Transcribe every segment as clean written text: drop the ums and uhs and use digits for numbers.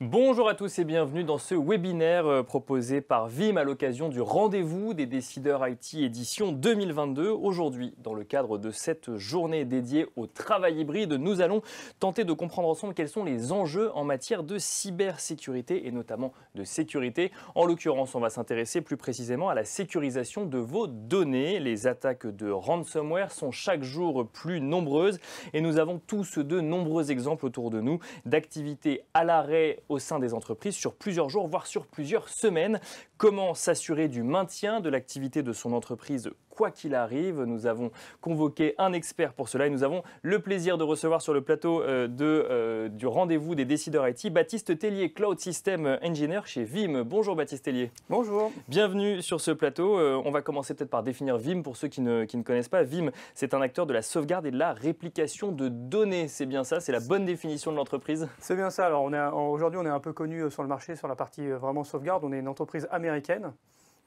Bonjour à tous et bienvenue dans ce webinaire proposé par Vim à l'occasion du rendez-vous des décideurs IT édition 2022. Aujourd'hui, dans le cadre de cette journée dédiée au travail hybride, nous allons tenter de comprendre ensemble quels sont les enjeux en matière de cybersécurité et notamment de sécurité. En l'occurrence, on va s'intéresser plus précisément à la sécurisation de vos données. Les attaques de ransomware sont chaque jour plus nombreuses et nous avons tous de nombreux exemples autour de nous d'activités à l'arrêt au sein des entreprises sur plusieurs jours, voire sur plusieurs semaines. Comment s'assurer du maintien de l'activité de son entreprise quoi qu'il arrive? Nous avons convoqué un expert pour cela et nous avons le plaisir de recevoir sur le plateau du rendez-vous des décideurs IT, Baptiste Tellier, Cloud System Engineer chez Vim. Bonjour Baptiste Tellier. Bonjour. Bienvenue sur ce plateau. On va commencer peut-être par définir Vim pour ceux qui ne connaissent pas. Vim, c'est un acteur de la sauvegarde et de la réplication de données. C'est bien ça? C'est la bonne définition de l'entreprise? C'est bien ça. Alors aujourd'hui, on est un peu connu sur le marché sur la partie vraiment sauvegarde. On est une entreprise américaine.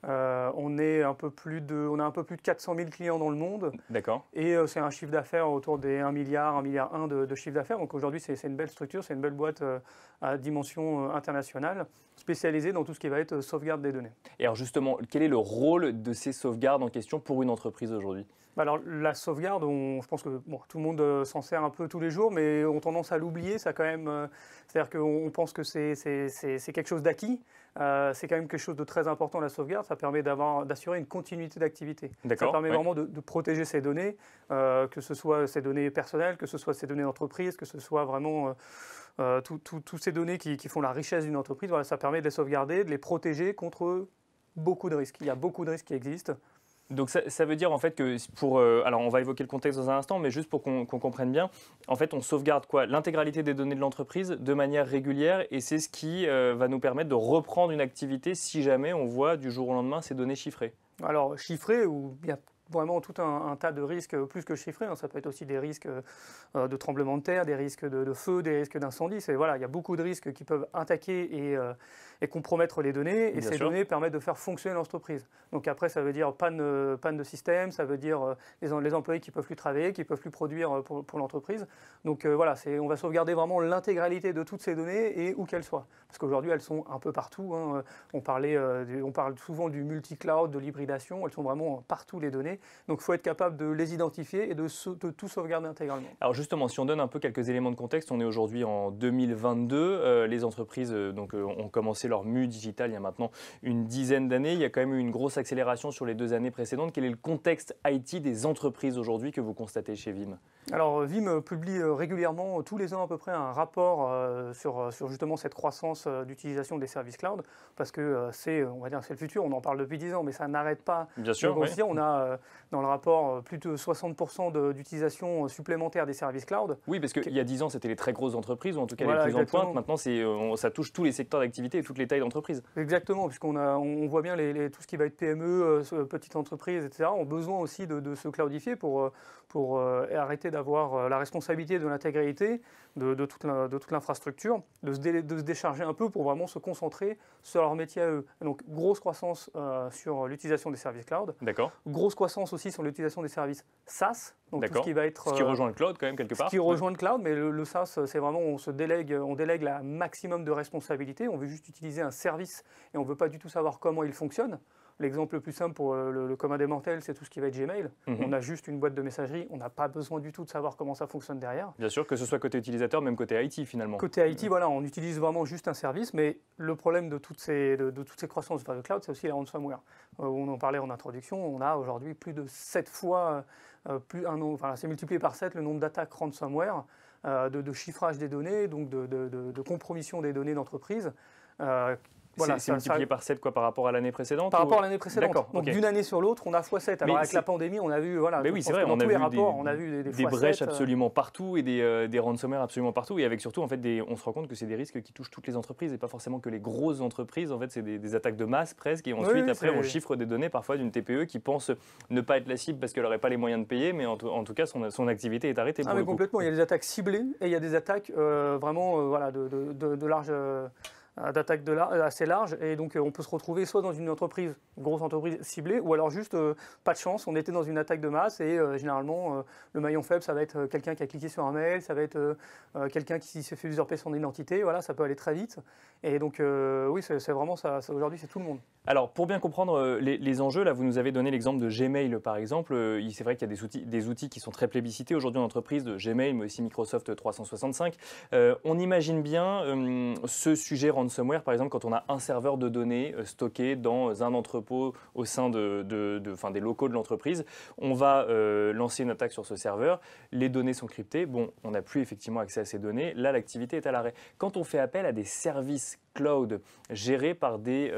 On a un peu plus de 400 000 clients dans le monde. D'accord. Et c'est un chiffre d'affaires autour des 1 milliard, 1,1 milliard de chiffre d'affaires. Donc aujourd'hui, c'est une belle structure, c'est une belle boîte à dimension internationale, spécialisée dans tout ce qui va être sauvegarde des données. Et alors justement, quel est le rôle de ces sauvegardes en question pour une entreprise aujourd'hui? Alors la sauvegarde, je pense que tout le monde s'en sert un peu tous les jours, mais on a tendance à l'oublier. Ça quand même, c'est-à-dire qu'on pense que c'est quelque chose d'acquis. C'est quand même quelque chose de très important, la sauvegarde. Ça permet d'assurer une continuité d'activité. Ça permet vraiment de protéger ces données, que ce soit ces données personnelles, que ce soit ces données d'entreprise, que ce soit vraiment toutes ces données qui font la richesse d'une entreprise. Voilà, ça permet de les sauvegarder, de les protéger contre beaucoup de risques. Il y a beaucoup de risques qui existent. Donc ça veut dire en fait que alors on va évoquer le contexte dans un instant, mais juste pour qu'on comprenne bien, en fait on sauvegarde quoi? L'intégralité des données de l'entreprise de manière régulière et c'est ce qui va nous permettre de reprendre une activité si jamais on voit du jour au lendemain ces données chiffrées. Alors chiffrées, ou il y a vraiment tout un tas de risques plus que chiffrés. Ça peut être aussi des risques de tremblement de terre, des risques de feu, des risques d'incendie. Voilà, il y a beaucoup de risques qui peuvent attaquer et compromettre les données. Et ces données permettent de faire fonctionner l'entreprise. Donc après, ça veut dire panne de système, ça veut dire les employés qui ne peuvent plus travailler, qui ne peuvent plus produire pour l'entreprise. Donc voilà, on va sauvegarder vraiment l'intégralité de toutes ces données et où qu'elles soient. Parce qu'aujourd'hui, elles sont un peu partout. On parle souvent du multi-cloud, de l'hybridation. Elles sont vraiment partout, les données. Donc il faut être capable de les identifier et de tout sauvegarder intégralement. Alors justement, si on donne un peu quelques éléments de contexte, on est aujourd'hui en 2022. Les entreprises ont commencé leur mue digital il y a maintenant une dizaine d'années. Il y a quand même eu une grosse accélération sur les 2 années précédentes. Quel est le contexte IT des entreprises aujourd'hui que vous constatez chez Vim? Alors Vim publie régulièrement, tous les ans à peu près, un rapport sur justement cette croissance d'utilisation des services cloud, parce que c'est le futur. On en parle depuis 10 ans, mais ça n'arrête pas de grossir. Oui. On a dans le rapport plus de 60% d'utilisation supplémentaire des services cloud. Oui, parce qu'il y a 10 ans, c'était les très grosses entreprises, ou en tout cas les plus en pointe. Maintenant, ça touche tous les secteurs d'activité et toutes les tailles d'entreprise. Exactement, puisqu'on voit bien tout ce qui va être PME, petites entreprises, etc. ont besoin aussi de se cloudifier pour arrêter d'avoir la responsabilité de l'intégralité de toute l'infrastructure, de se décharger un peu pour vraiment se concentrer sur leur métier à eux. Donc, grosse croissance sur l'utilisation des services cloud. D'accord. Grosse croissance aussi sur l'utilisation des services SaaS. Donc, tout ce qui va être... Ce qui rejoint le cloud quand même quelque part. Ce qui rejoint le cloud, mais le SaaS, c'est vraiment on délègue la maximum de responsabilité. On veut juste utiliser un service et on ne veut pas du tout savoir comment il fonctionne. L'exemple le plus simple pour le commun des mortels, c'est tout ce qui va être Gmail. On a juste une boîte de messagerie, on n'a pas besoin du tout de savoir comment ça fonctionne derrière. Bien sûr, que ce soit côté utilisateur, même côté IT finalement. Côté IT, voilà, on utilise vraiment juste un service, mais le problème de toutes ces croissances vers le cloud, c'est aussi la ransomware. On en parlait en introduction, on a aujourd'hui plus de 7 fois, c'est multiplié par 7 le nombre d'attaques ransomware, de chiffrage des données, donc de compromission des données d'entreprise. Voilà, c'est multiplié par 7 quoi, par rapport à l'année précédente? Par rapport à l'année précédente. Donc okay. D'une année sur l'autre, on a x7. Alors avec la pandémie, on a vu, mais oui, c'est vrai, on a vu des brèches absolument partout et des ransomware absolument partout. Et avec surtout, en fait, on se rend compte que c'est des risques qui touchent toutes les entreprises et pas forcément que les grosses entreprises. En fait, c'est des attaques de masse presque. Et ensuite, après, on chiffre des données parfois d'une TPE qui pense ne pas être la cible parce qu'elle n'aurait pas les moyens de payer, mais en tout cas, son activité est arrêtée. Mais complètement. Il y a des attaques ciblées et il y a des attaques vraiment de large d'attaque assez large. Et donc, on peut se retrouver soit dans une entreprise, une grosse entreprise ciblée, ou alors juste pas de chance, on était dans une attaque de masse et généralement, le maillon faible, ça va être quelqu'un qui a cliqué sur un mail, ça va être quelqu'un qui s'est fait usurper son identité. Voilà, ça peut aller très vite. Et donc, oui, c'est vraiment ça. Aujourd'hui, c'est tout le monde. Alors, pour bien comprendre les enjeux, là, vous nous avez donné l'exemple de Gmail, par exemple. C'est vrai qu'il y a des outils qui sont très plébiscités aujourd'hui en entreprise, de Gmail, mais aussi Microsoft 365. On imagine bien ce sujet ransomware, par exemple, quand on a un serveur de données stocké dans un entrepôt au sein des locaux de l'entreprise. On va lancer une attaque sur ce serveur. Les données sont cryptées. Bon, on n'a plus effectivement accès à ces données. Là, l'activité est à l'arrêt. Quand on fait appel à des services cloud gérés par des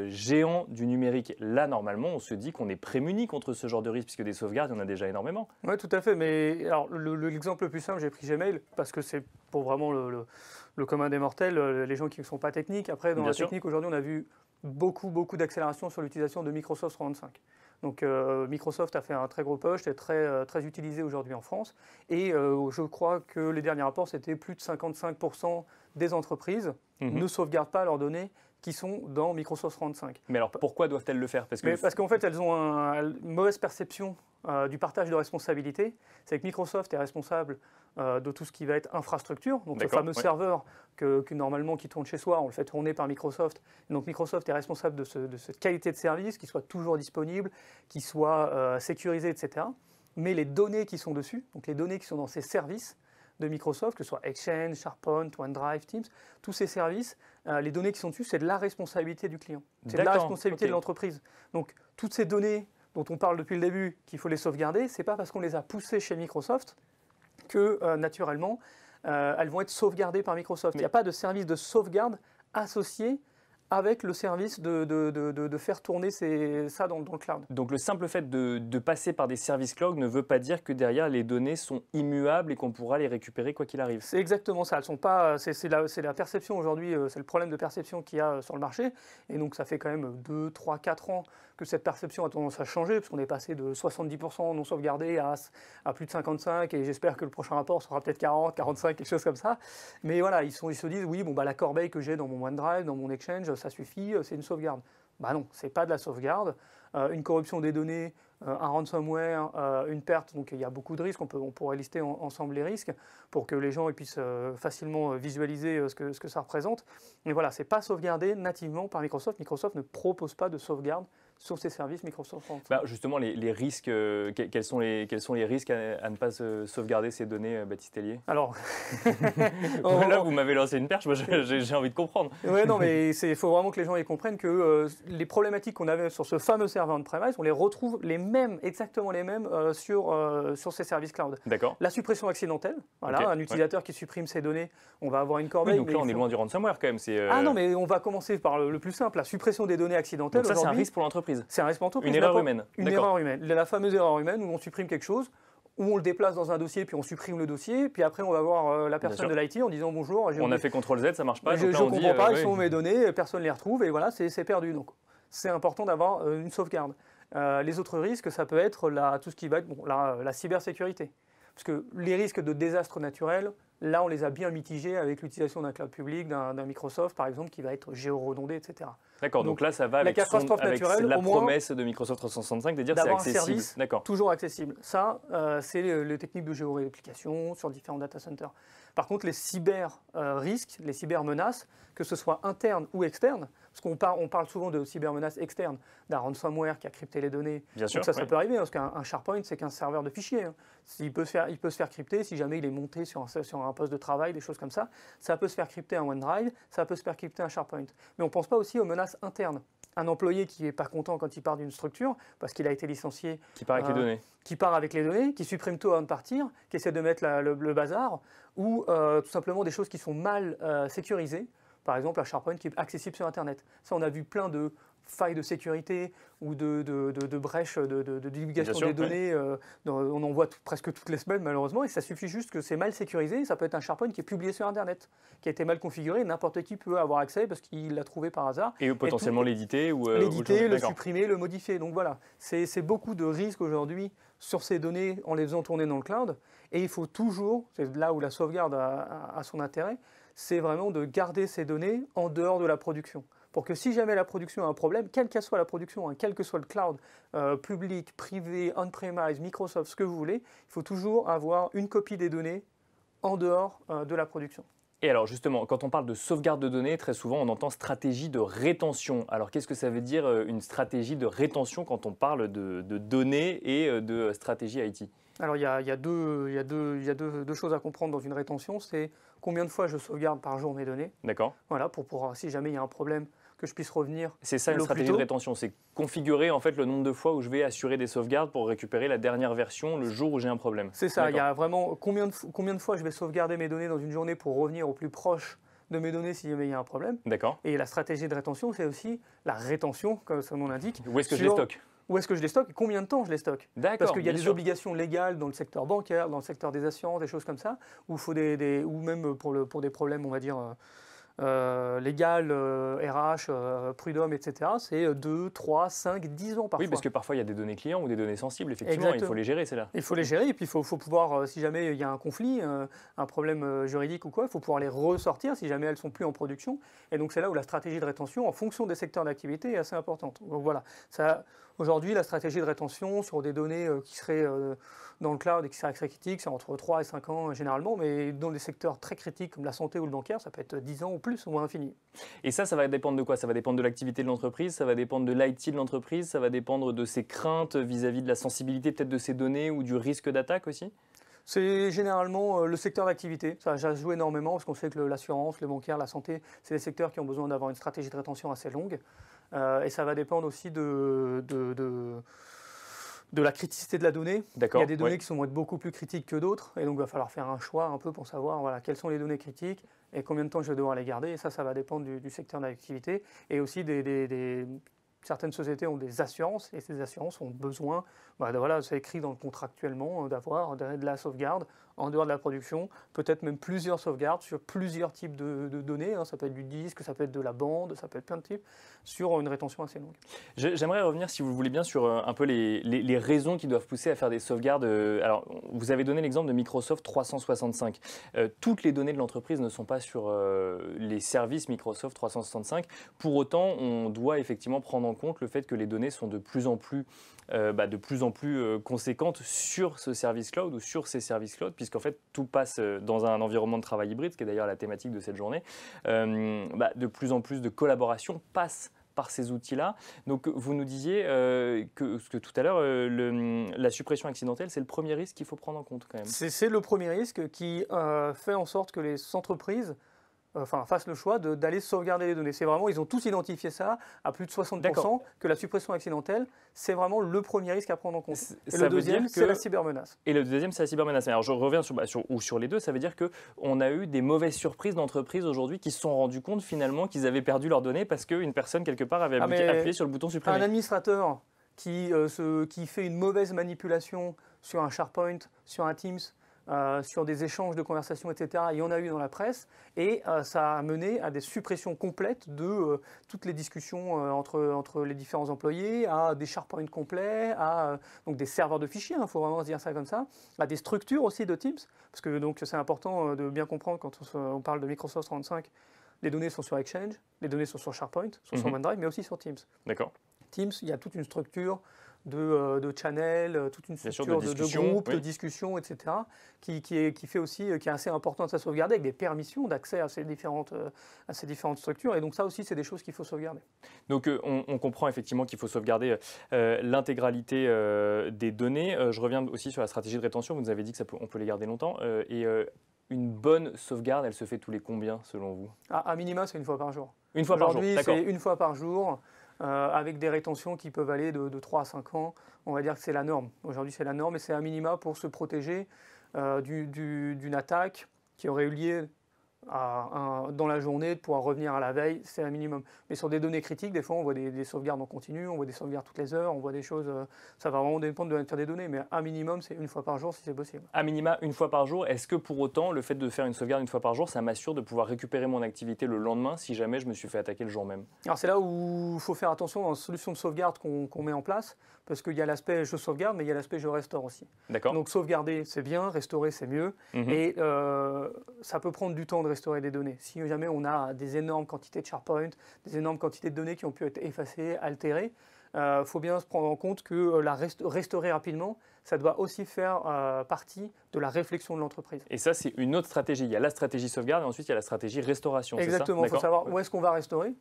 géants du numérique, là, normalement, on se dit qu'on est prémuni contre ce genre de risque, puisque des sauvegardes, il y en a déjà énormément. Oui, tout à fait. Mais alors, l'exemple le plus simple, j'ai pris Gmail, parce que c'est pour vraiment le commun des mortels, les gens qui ne sont pas techniques. Après, dans la technique, aujourd'hui, on a vu beaucoup d'accélération sur l'utilisation de Microsoft 365. Donc Microsoft a fait un très gros push, c'est très utilisé aujourd'hui en France. Et je crois que les derniers rapports, c'était plus de 55% des entreprises ne sauvegardent pas leurs données qui sont dans Microsoft 365. Mais alors pourquoi doivent-elles le faire? Parce qu'en fait, elles ont une mauvaise perception du partage de responsabilité. C'est que Microsoft est responsable de tout ce qui va être infrastructure. Donc le fameux serveur normalement qui tourne chez soi, on le fait tourner par Microsoft. Et donc Microsoft est responsable de cette qualité de service, qui soit toujours disponible, qui soit sécurisé, etc. Mais les données qui sont dessus, donc les données qui sont dans ces services de Microsoft, que ce soit Exchange, SharePoint, OneDrive, Teams, tous ces services, les données qui sont dessus, c'est de la responsabilité du client. C'est de la responsabilité de l'entreprise. Donc toutes ces données dont on parle depuis le début, qu'il faut les sauvegarder, ce n'est pas parce qu'on les a poussées chez Microsoft que naturellement, elles vont être sauvegardées par Microsoft. Il n'y a pas de service de sauvegarde associé avec le service de faire tourner ça dans le cloud. Donc le simple fait de passer par des services cloud ne veut pas dire que derrière les données sont immuables et qu'on pourra les récupérer quoi qu'il arrive. C'est exactement ça. Elles sont pas. C'est la perception aujourd'hui, c'est le problème de perception qu'il y a sur le marché. Et donc ça fait quand même 2, 3, 4 ans que cette perception a tendance à changer, parce qu'on est passé de 70% non sauvegardés à plus de 55%, et j'espère que le prochain rapport sera peut-être 40, 45, quelque chose comme ça. Mais voilà, ils se disent, oui, bon, la corbeille que j'ai dans mon OneDrive, dans mon Exchange, ça suffit, c'est une sauvegarde. Bah non, c'est pas de la sauvegarde. Une corruption des données, un ransomware, une perte, donc il y a beaucoup de risques, on pourrait lister ensemble les risques pour que les gens puissent facilement visualiser ce que ça représente. Mais voilà, c'est pas sauvegardé nativement par Microsoft. Microsoft ne propose pas de sauvegarde sur ces services Microsoft. Justement, les risques, quels sont les risques à ne pas sauvegarder ces données, Baptiste Tellier? Alors, là, vous m'avez lancé une perche, moi j'ai envie de comprendre. Oui, non, mais il faut vraiment que les gens y comprennent que les problématiques qu'on avait sur ce fameux serveur on-premise, on les retrouve exactement les mêmes sur ces services cloud. D'accord. La suppression accidentelle, voilà, un utilisateur qui supprime ses données, on va avoir une corbeille. Oui, donc là, on est loin du ransomware quand même. Ah non, mais on va commencer par le plus simple, la suppression des données accidentelles. Donc ça, c'est un risque pour l'entreprise. C'est un risque pour l'entreprise. Une erreur humaine. Une erreur humaine. La fameuse erreur humaine où on supprime quelque chose, où on le déplace dans un dossier, puis on supprime le dossier, puis après on va voir la personne de l'IT en disant bonjour. On a fait CTRL-Z, ça marche pas. Je ne comprends pas, ils sont mes données, personne ne les retrouve, et voilà, c'est perdu. Donc c'est important d'avoir une sauvegarde. Les autres risques, ça peut être tout ce qui va être la cybersécurité. Parce que les risques de désastres naturels, là, on les a bien mitigés avec l'utilisation d'un cloud public, d'un Microsoft, par exemple, qui va être géoredondé, etc. D'accord, donc là, ça va avec la promesse de Microsoft 365 de dire que c'est accessible. Un service toujours accessible. Ça, c'est les techniques de géoréplication sur différents data centers. Par contre, les cyber-risques, les cyber-menaces, que ce soit internes ou externes, parce qu'on parle souvent de cybermenaces externes, d'un ransomware qui a crypté les données. Bien sûr, ça peut arriver, parce qu'un SharePoint, c'est qu'un serveur de fichiers. Hein. Il peut se faire crypter si jamais il est monté sur un poste de travail, des choses comme ça. Ça peut se faire crypter un OneDrive, ça peut se faire crypter un SharePoint. Mais on ne pense pas aussi aux menaces internes. Un employé qui n'est pas content quand il part d'une structure, parce qu'il a été licencié. Qui part avec les données. Qui part avec les données, qui supprime tout avant de partir, qui essaie de mettre le bazar, ou tout simplement des choses qui sont mal sécurisées. Par exemple, un SharePoint qui est accessible sur Internet. Ça, on a vu plein de failles de sécurité ou de brèches de divulgation des données. On en voit presque toutes les semaines, malheureusement, et ça suffit juste que c'est mal sécurisé. Ça peut être un SharePoint qui est publié sur Internet, qui a été mal configuré. N'importe qui peut avoir accès parce qu'il l'a trouvé par hasard. Et potentiellement l'éditer ou l'éditer, le supprimer, le modifier. Donc voilà, c'est beaucoup de risques aujourd'hui sur ces données en les faisant tourner dans le cloud. Et il faut toujours, c'est là où la sauvegarde a son intérêt, c'est vraiment de garder ces données en dehors de la production. Pour que si jamais la production a un problème, quelle qu'elle soit la production, hein, quel que soit le cloud, public, privé, on-premise, Microsoft, ce que vous voulez, il faut toujours avoir une copie des données en dehors de la production. Et alors justement, quand on parle de sauvegarde de données, très souvent on entend stratégie de rétention. Alors qu'est-ce que ça veut dire une stratégie de rétention quand on parle de données et de stratégie IT? Alors il y a deux choses à comprendre dans une rétention, c'est combien de fois je sauvegarde par jour mes données. D'accord. Voilà, pour pouvoir, si jamais il y a un problème, que je puisse revenir. C'est ça une stratégie de rétention, c'est configurer en fait le nombre de fois où je vais assurer des sauvegardes pour récupérer la dernière version le jour où j'ai un problème. C'est ça, il y a vraiment combien de fois je vais sauvegarder mes données dans une journée pour revenir au plus proche de mes données si jamais il y a un problème. D'accord. Et la stratégie de rétention, c'est aussi la rétention, comme son nom l'indique. Où est-ce que je les stocke? Où est-ce que je les stocke et combien de temps je les stocke? Parce qu'il y a des obligations légales dans le secteur bancaire, dans le secteur des assurances, des choses comme ça, où il faut ou même pour des problèmes, on va dire, légal, RH, prud'homme, etc., c'est 2, 3, 5, 10 ans parfois. Oui, parce que parfois il y a des données clients ou des données sensibles, effectivement, Exactement. il faut les gérer, c'est là. Il faut les gérer et puis il faut pouvoir, si jamais il y a un conflit, un problème juridique ou quoi, il faut pouvoir les ressortir si jamais elles ne sont plus en production. Et donc c'est là où la stratégie de rétention, en fonction des secteurs d'activité, est assez importante. Donc voilà, aujourd'hui la stratégie de rétention sur des données qui seraient dans le cloud et qui seraient très critiques, c'est entre 3 et 5 ans généralement, mais dans des secteurs très critiques comme la santé ou le bancaire, ça peut être 10 ans ou plus ou infini. Et ça va dépendre de quoi? Ça va dépendre de l'activité de l'entreprise, ça va dépendre de l'IT de l'entreprise, ça va dépendre de ses craintes vis-à-vis de la sensibilité peut-être de ces données ou du risque d'attaque aussi? C'est généralement le secteur d'activité. Ça joue énormément parce qu'on sait que l'assurance, le bancaire, la santé, c'est des secteurs qui ont besoin d'avoir une stratégie de rétention assez longue. Et ça va dépendre aussi de la criticité de la donnée. Il y a des données qui vont être beaucoup plus critiques que d'autres. Et donc, il va falloir faire un choix un peu pour savoir voilà, quelles sont les données critiques et combien de temps je vais devoir les garder. Et ça va dépendre du secteur d'activité. Et aussi, certaines sociétés ont des assurances et ces assurances ont besoin, voilà, c'est écrit dans le contractuellement, d'avoir de la sauvegarde en dehors de la production, peut-être même plusieurs sauvegardes sur plusieurs types de données. Ça peut être du disque, ça peut être de la bande, ça peut être plein de types, sur une rétention assez longue. J'aimerais revenir, si vous le voulez bien, sur un peu les raisons qui doivent pousser à faire des sauvegardes. Alors, vous avez donné l'exemple de Microsoft 365. Toutes les données de l'entreprise ne sont pas sur les services Microsoft 365. Pour autant, on doit effectivement prendre en compte le fait que les données sont de plus en plus conséquentes sur ce service cloud ou sur ces services cloud, puisqu'en fait tout passe dans un environnement de travail hybride, ce qui est d'ailleurs la thématique de cette journée. De plus en plus de collaboration passe par ces outils-là. Donc vous nous disiez que tout à l'heure, la suppression accidentelle, c'est le premier risque qu'il faut prendre en compte quand même. C'est le premier risque qui fait en sorte que les entreprises fassent le choix d'aller sauvegarder les données. C'est vraiment, ils ont tous identifié ça à plus de 60%, que la suppression accidentelle, c'est vraiment le premier risque à prendre en compte. Et le deuxième, c'est la cybermenace. Et le deuxième, c'est la cybermenace. Alors je reviens sur les deux, ça veut dire qu'on a eu des mauvaises surprises d'entreprises aujourd'hui qui se sont rendues compte finalement qu'ils avaient perdu leurs données parce qu'une personne quelque part avait appuyé sur le bouton supprimer. Un administrateur qui fait une mauvaise manipulation sur un SharePoint, sur un Teams, sur des échanges de conversations, etc. Il y en a eu dans la presse et ça a mené à des suppressions complètes de toutes les discussions entre les différents employés, à des SharePoint complets, à donc des serveurs de fichiers, il faut vraiment se dire ça comme ça, à des structures aussi de Teams, parce que donc c'est important de bien comprendre quand on parle de Microsoft 365, les données sont sur Exchange, les données sont sur SharePoint, sont sur OneDrive, mais aussi sur Teams. D'accord. Teams, il y a toute une structure de channel, toute une structure de groupe, de discussion, etc., qui fait aussi, qui est assez importante à sauvegarder, avec des permissions d'accès à ces différentes structures. Et donc ça aussi, c'est des choses qu'il faut sauvegarder. Donc on comprend effectivement qu'il faut sauvegarder l'intégralité des données. Je reviens aussi sur la stratégie de rétention. Vous nous avez dit qu'on peut les garder longtemps. Une bonne sauvegarde, elle se fait tous les combien, selon vous? À minima, c'est une fois par jour. Une fois par jour, d'accord. Aujourd'hui, c'est une fois par jour. Avec des rétentions qui peuvent aller de 3 à 5 ans. On va dire que c'est la norme. Aujourd'hui, c'est la norme et c'est un minima pour se protéger d'une attaque qui aurait eu lieu dans la journée, de pouvoir revenir à la veille, c'est un minimum. Mais sur des données critiques, des fois, on voit des sauvegardes en continu, on voit des sauvegardes toutes les heures, on voit des choses... ça va vraiment dépendre de la nature des données, mais un minimum, c'est une fois par jour si c'est possible. À minima, une fois par jour. Est-ce que pour autant, le fait de faire une sauvegarde une fois par jour, ça m'assure de pouvoir récupérer mon activité le lendemain si jamais je me suis fait attaquer le jour même? Alors c'est là où il faut faire attention dans la solution de sauvegarde qu'on met en place, parce qu'il y a l'aspect je sauvegarde, mais il y a l'aspect je restaure aussi. D'accord. Donc sauvegarder, c'est bien, restaurer, c'est mieux. Et ça peut prendre du temps de restaurer des données. Si jamais on a des énormes quantités de SharePoint, des énormes quantités de données qui ont pu être effacées, altérées, faut bien se prendre en compte que la restaurer rapidement, ça doit aussi faire partie de la réflexion de l'entreprise. Et ça, c'est une autre stratégie. Il y a la stratégie sauvegarde et ensuite il y a la stratégie restauration. Exactement, il faut savoir où est-ce qu'on va restaurer.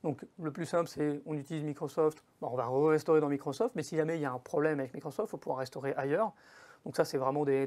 Donc le plus simple, c'est on utilise Microsoft, on va restaurer dans Microsoft, mais si jamais il y a un problème avec Microsoft, il faut pouvoir restaurer ailleurs. Donc ça, c'est vraiment des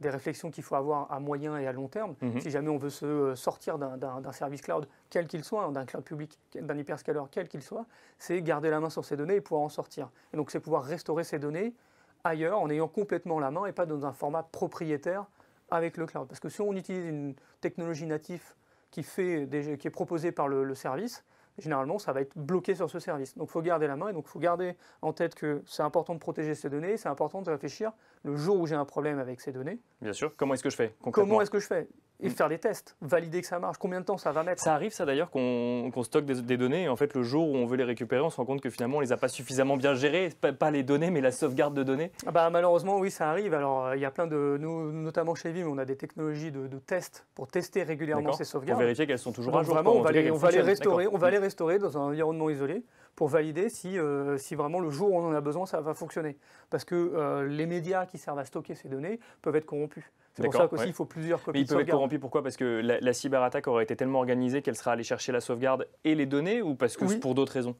réflexions qu'il faut avoir à moyen et à long terme. Si jamais on veut se sortir d'un service cloud, quel qu'il soit, d'un cloud public, d'un hyperscaler, quel qu'il soit, c'est garder la main sur ces données et pouvoir en sortir. Et donc c'est pouvoir restaurer ces données ailleurs en ayant complètement la main et pas dans un format propriétaire avec le cloud. Parce que si on utilise une technologie native qui est proposée par le service, généralement, ça va être bloqué sur ce service. Donc, il faut garder la main et donc il faut garder en tête que c'est important de protéger ces données, c'est important de réfléchir le jour où j'ai un problème avec ces données. Bien sûr. Comment est-ce que je fais concrètement ? Comment est-ce que je fais ? Et faire des tests, valider que ça marche. Combien de temps ça va mettre ? Ça arrive ça d'ailleurs qu'on stocke des données et en fait le jour où on veut les récupérer, on se rend compte que finalement on les a pas suffisamment bien gérées, pas les données mais la sauvegarde de données. Malheureusement oui, ça arrive. Alors il y a plein nous, notamment chez Vim, on a des technologies de tests pour tester régulièrement ces sauvegardes. Pour vérifier qu'elles sont toujours à jour. Vraiment, on va les restaurer dans un environnement isolé pour valider si vraiment le jour où on en a besoin, ça va fonctionner. Parce que les médias qui servent à stocker ces données peuvent être corrompus. C'est pour ça qu'aussi il faut plusieurs copies mais ils de peuvent sauvegarde. être corrompus, pourquoi ? Parce que la cyberattaque aurait été tellement organisée qu'elle sera allée chercher la sauvegarde et les données ou parce que pour d'autres raisons ?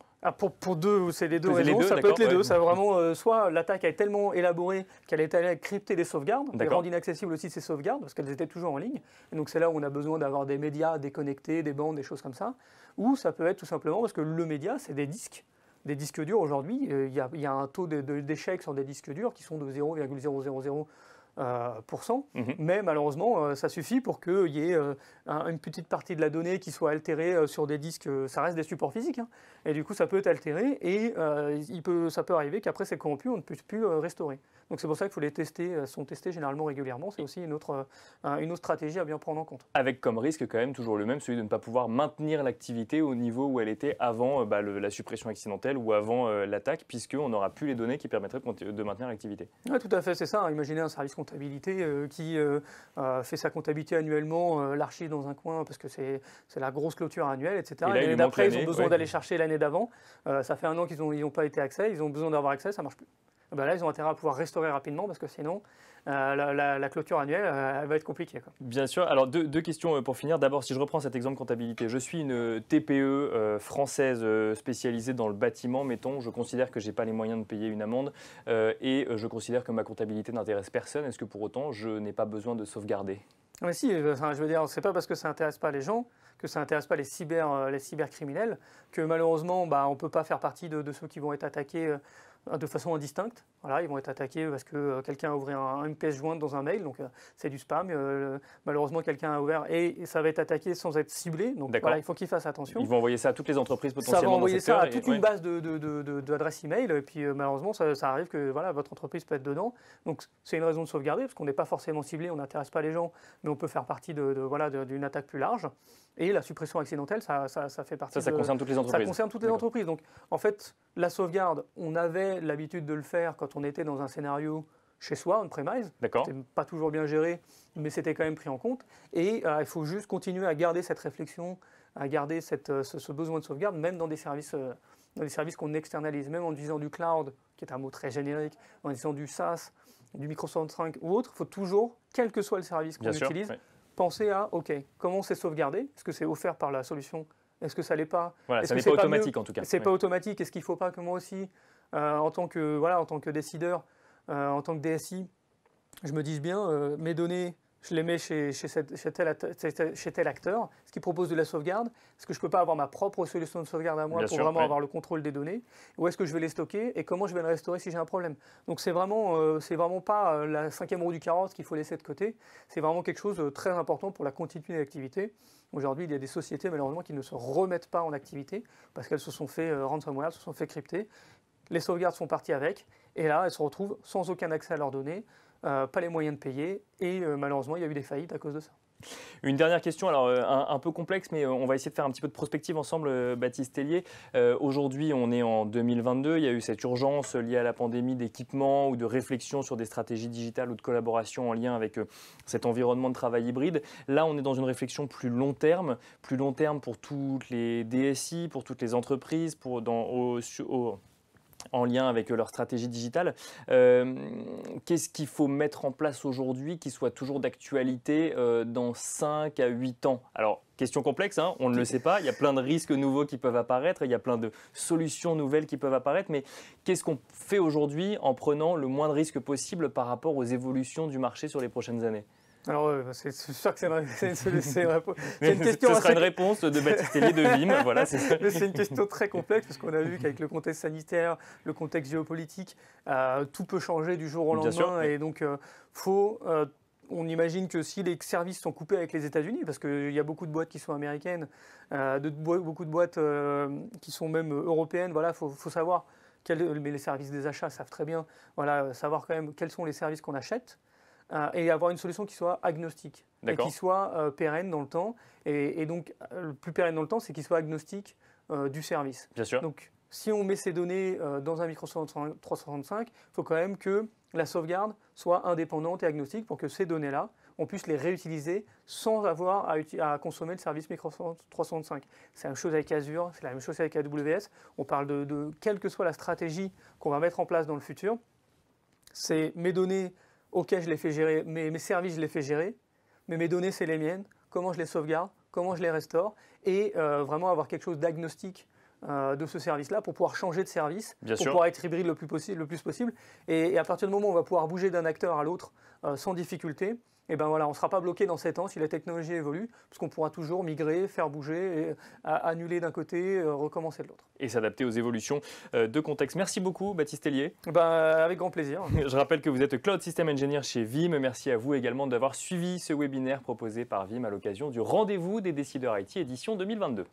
C'est les deux raisons, ça peut être les deux. Ça vraiment, soit l'attaque est tellement élaborée qu'elle est allée crypter des sauvegardes et rendre inaccessibles aussi ces sauvegardes parce qu'elles étaient toujours en ligne. Et donc c'est là où on a besoin d'avoir des médias déconnectés, des bandes, des choses comme ça. Ou ça peut être tout simplement parce que le média, c'est des disques. Des disques durs aujourd'hui, il y a un taux d'échec sur des disques durs qui sont de 0,000%, mais malheureusement, ça suffit pour qu'il y ait une petite partie de la donnée qui soit altérée sur des disques, ça reste des supports physiques, et du coup ça peut être altéré, et ça peut arriver qu'après c'est corrompu, on ne puisse plus restaurer. Donc c'est pour ça qu'il faut les tester, sont testés généralement régulièrement, c'est aussi une autre stratégie à bien prendre en compte. Avec comme risque quand même toujours le même, celui de ne pas pouvoir maintenir l'activité au niveau où elle était avant la suppression accidentelle ou avant l'attaque, puisqu'on n'aura plus les données qui permettraient de maintenir l'activité. Oui, tout à fait, c'est ça. Imaginez un service comptabilité qui fait sa comptabilité annuellement, l'archive dans un coin parce que c'est la grosse clôture annuelle, etc. Et l'année d'après, ils ont besoin d'aller chercher l'année d'avant. Ça fait 1 an qu'ils n'ont pas été accès, ils ont besoin d'avoir accès, ça ne marche plus. Là, ils ont intérêt à pouvoir restaurer rapidement parce que sinon, la clôture annuelle, elle va être compliquée. Bien sûr. Alors, deux questions pour finir. D'abord, si je reprends cet exemple comptabilité, je suis une TPE française spécialisée dans le bâtiment, mettons, je considère que je n'ai pas les moyens de payer une amende et je considère que ma comptabilité n'intéresse personne. Est-ce que pour autant, je n'ai pas besoin de sauvegarder ? Mais si, je veux dire, c'est pas parce que ça n'intéresse pas les gens, que ça n'intéresse pas les cybercriminels, que malheureusement, on ne peut pas faire partie de ceux qui vont être attaqués de façon indistincte. Voilà, ils vont être attaqués parce que quelqu'un a ouvert une pièce jointe dans un mail, donc c'est du spam. Malheureusement, quelqu'un a ouvert et ça va être attaqué sans être ciblé. Donc voilà, il faut qu'ils fassent attention. Ils vont envoyer ça à toutes les entreprises potentiellement. Ça va envoyer ça à toute une base d'adresses email. Et puis malheureusement, ça arrive que votre entreprise peut être dedans. Donc c'est une raison de sauvegarder parce qu'on n'est pas forcément ciblé, on n'intéresse pas les gens, mais on peut faire partie d'une attaque plus large. Et la suppression accidentelle, ça fait partie. Ça concerne toutes les entreprises. Ça concerne toutes les entreprises. Donc, en fait, la sauvegarde, on avait l'habitude de le faire quand on était dans un scénario chez soi, on-premise. C'était pas toujours bien géré, mais c'était quand même pris en compte. Et il faut juste continuer à garder cette réflexion, à garder ce besoin de sauvegarde, même dans des services qu'on externalise, même en disant du cloud, qui est un mot très générique, en disant du SaaS, du Microsoft 5 ou autre. Il faut toujours, quel que soit le service qu'on utilise, penser à, OK, comment c'est sauvegardé ? Est-ce que c'est offert par la solution ? Est-ce que ça ne l'est pas ? Voilà, ça n'est pas automatique en tout cas. Ce n'est pas automatique. Est-ce qu'il ne faut pas que moi aussi, en tant que décideur, en tant que DSI, je me dise bien, mes données, je les mets chez tel acteur, ce qui propose de la sauvegarde. Est-ce que je ne peux pas avoir ma propre solution de sauvegarde à moi pour vraiment avoir le contrôle des données ? Où est-ce que je vais les stocker et comment je vais les restaurer si j'ai un problème ? Donc c'est vraiment pas la 5e roue du carrosse qu'il faut laisser de côté. C'est vraiment quelque chose de très important pour la continuité d'activité. Aujourd'hui, il y a des sociétés malheureusement qui ne se remettent pas en activité parce qu'elles se sont fait ransomware, se sont fait crypter. Les sauvegardes sont parties avec et là, elles se retrouvent sans aucun accès à leurs données. Pas les moyens de payer et malheureusement il y a eu des faillites à cause de ça. Une dernière question, alors un peu complexe, mais on va essayer de faire un petit peu de prospective ensemble, Baptiste Tellier. Aujourd'hui, on est en 2022, il y a eu cette urgence liée à la pandémie d'équipement ou de réflexion sur des stratégies digitales ou de collaboration en lien avec cet environnement de travail hybride. Là, on est dans une réflexion plus long terme pour toutes les DSI, pour toutes les entreprises, en lien avec leur stratégie digitale. Qu'est-ce qu'il faut mettre en place aujourd'hui qui soit toujours d'actualité dans 5 à 8 ans? Alors, question complexe, hein, on ne le sait pas, il y a plein de risques nouveaux qui peuvent apparaître, il y a plein de solutions nouvelles qui peuvent apparaître, mais qu'est-ce qu'on fait aujourd'hui en prenant le moins de risques possible par rapport aux évolutions du marché sur les prochaines années? Alors, c'est sûr que c'est une question. Ce sera une réponse de Baptiste Tellier de Vim. Voilà, c'est une question très complexe parce qu'on a vu qu'avec le contexte sanitaire, le contexte géopolitique, tout peut changer du jour au lendemain. Bien sûr, et donc, on imagine que si les services sont coupés avec les États-Unis, parce qu'il y a beaucoup de boîtes qui sont américaines, beaucoup de boîtes qui sont même européennes, voilà, faut savoir, mais les services des achats savent très bien, voilà, savoir quand même quels sont les services qu'on achète. Et avoir une solution qui soit agnostique et qui soit pérenne dans le temps. Et donc, le plus pérenne dans le temps, c'est qu'il soit agnostique du service. Bien sûr. Donc, si on met ces données dans un Microsoft 365, il faut quand même que la sauvegarde soit indépendante et agnostique pour que ces données-là, on puisse les réutiliser sans avoir à consommer le service Microsoft 365. C'est la même chose avec Azure, c'est la même chose avec AWS. On parle de quelle que soit la stratégie qu'on va mettre en place dans le futur, c'est mes données. Ok, je les fais gérer, mes services, je les fais gérer, mais mes données, c'est les miennes. Comment je les sauvegarde, comment je les restaure, et vraiment avoir quelque chose d'agnostique de ce service-là pour pouvoir changer de service, pouvoir être hybride le plus possible. Et à partir du moment où on va pouvoir bouger d'un acteur à l'autre sans difficulté, et ben voilà, on ne sera pas bloqué dans 7 ans si la technologie évolue, parce qu'on pourra toujours migrer, faire bouger, annuler d'un côté, recommencer de l'autre. Et s'adapter aux évolutions de contexte. Merci beaucoup, Baptiste Tellier. Avec grand plaisir. Je rappelle que vous êtes Cloud System Engineer chez Vim. Merci à vous également d'avoir suivi ce webinaire proposé par Vim à l'occasion du Rendez-vous des décideurs IT édition 2022.